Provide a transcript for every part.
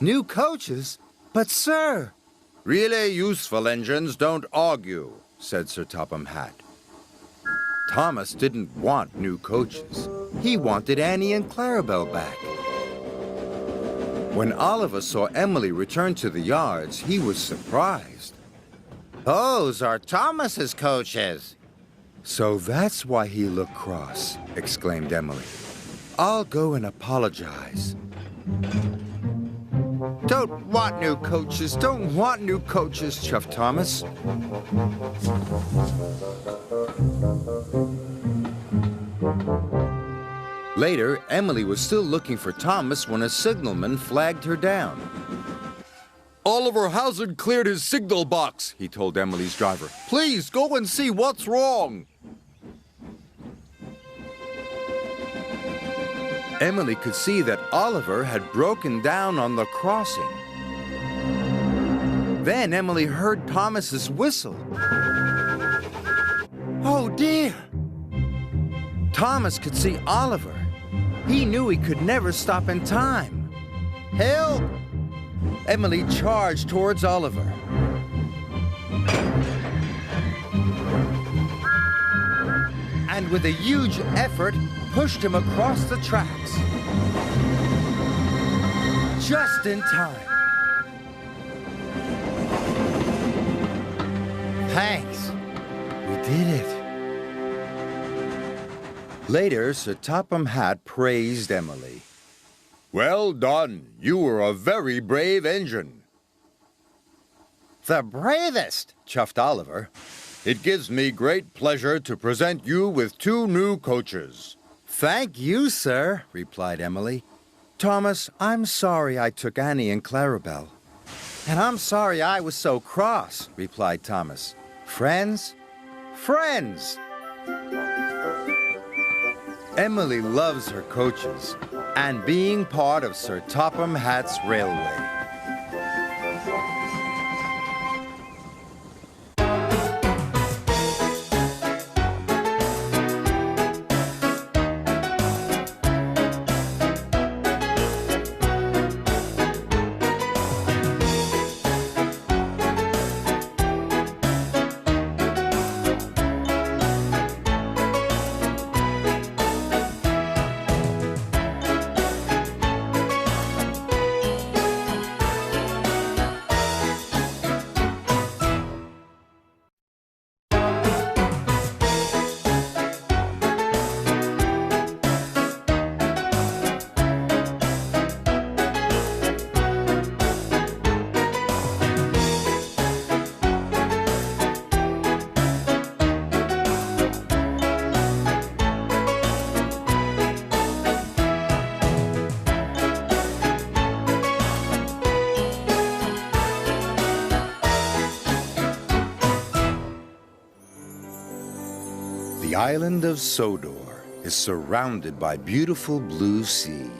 New coaches? But, sir... Really useful engines don't argue, said Sir Topham Hatt. Thomas didn't want new coaches. He wanted Annie and Clarabelle back. When Oliver saw Emily return to the yards, he was surprised. Those are Thomas's coaches. So that's why he looked cross, exclaimed Emily. I'll go and apologize. Don't want new coaches, chuffed Thomas. Later, Emily was still looking for Thomas when a signalman flagged her down. Oliver hasn't cleared his signal box, he told Emily's driver. Please go and see what's wrong. Emily could see that Oliver had broken down on the crossing. Then Emily heard Thomas's whistle. Oh dear! Thomas could see Oliver. He knew he could never stop in time. Help! Emily charged towards Oliver. And with a huge effort, pushed him across the tracks. Just in time. Thanks. We did it. Later, Sir Topham Hatt praised Emily. Well done. You were a very brave engine. The bravest, chuffed Oliver. It gives me great pleasure to present you with 2 new coaches. Thank you, sir, replied Emily. Thomas, I'm sorry I took Annie and Clarabelle. And I'm sorry I was so cross, replied Thomas. Friends? Friends! Emily loves her coaches and being part of Sir Topham Hatt's railway. The Island of Sodor is surrounded by beautiful blue sea.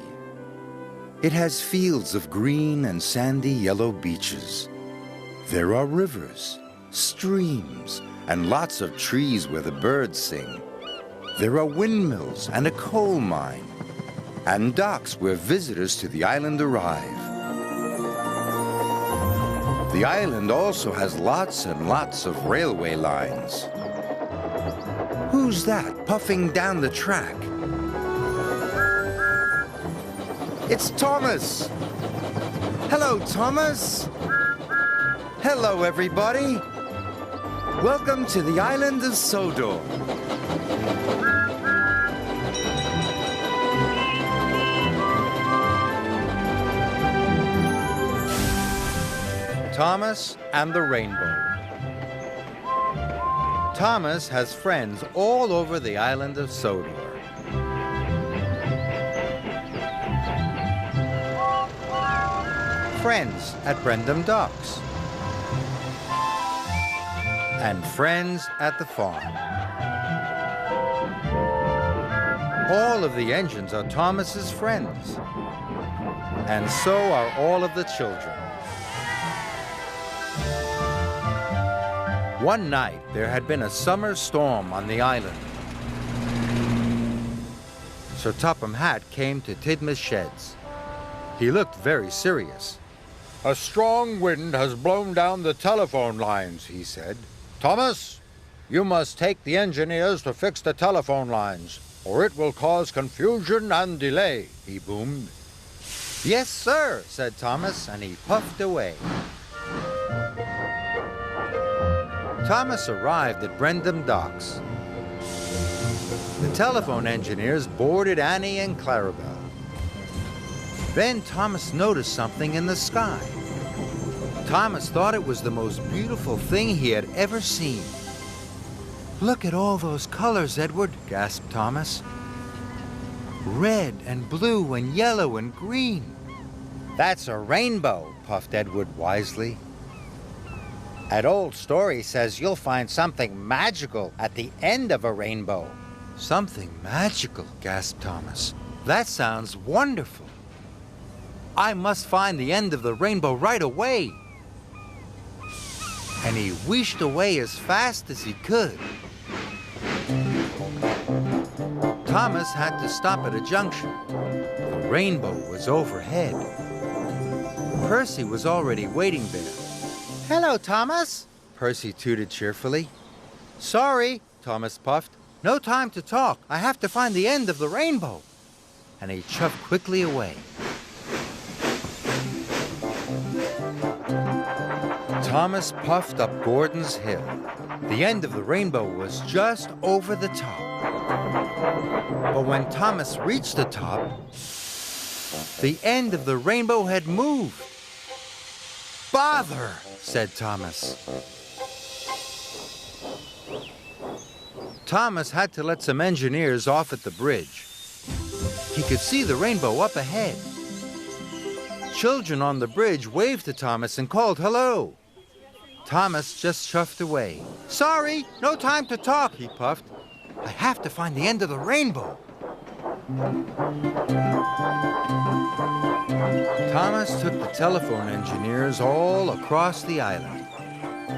It has fields of green and sandy yellow beaches. There are rivers, streams, and lots of trees where the birds sing. There are windmills and a coal mine, and docks where visitors to the island arrive. The island also has lots and lots of railway lines. Who's that puffing down the track? It's Thomas! Hello, Thomas! Hello, everybody! Welcome to the Island of Sodor. Thomas and the Rainbow. Thomas has friends all over the island of Sodor. Friends at Brendam Docks. And friends at the farm. All of the engines are Thomas's friends. And so are all of the children. One night, there had been a summer storm on the island. Sir Topham Hatt came to Tidmouth Sheds. He looked very serious. "A strong wind has blown down the telephone lines," he said. "Thomas, you must take the engineers to fix the telephone lines, or it will cause confusion and delay," he boomed. "Yes, sir," said Thomas, and he puffed away. Thomas arrived at Brendam Docks. The telephone engineers boarded Annie and Clarabelle. Then Thomas noticed something in the sky. Thomas thought it was the most beautiful thing he had ever seen. "Look at all those colors, Edward," gasped Thomas. "Red and blue and yellow and green." "That's a rainbow," puffed Edward wisely. "That old story says you'll find something magical at the end of a rainbow." "Something magical," gasped Thomas. "That sounds wonderful. I must find the end of the rainbow right away." And he wheeshed away as fast as he could. Thomas had to stop at a junction. The rainbow was overhead. Percy was already waiting there. "Hello, Thomas," Percy tooted cheerfully. "Sorry," Thomas puffed. "No time to talk. I have to find the end of the rainbow." And he chuffed quickly away. Thomas puffed up Gordon's Hill. The end of the rainbow was just over the top. But when Thomas reached the top, the end of the rainbow had moved. "Bother," said Thomas. Thomas had to let some engineers off at the bridge. He could see the rainbow up ahead. Children on the bridge waved to Thomas and called hello. Thomas just chuffed away. "Sorry, no time to talk," he puffed. "I have to find the end of the rainbow." Thomas took the telephone engineers all across the island.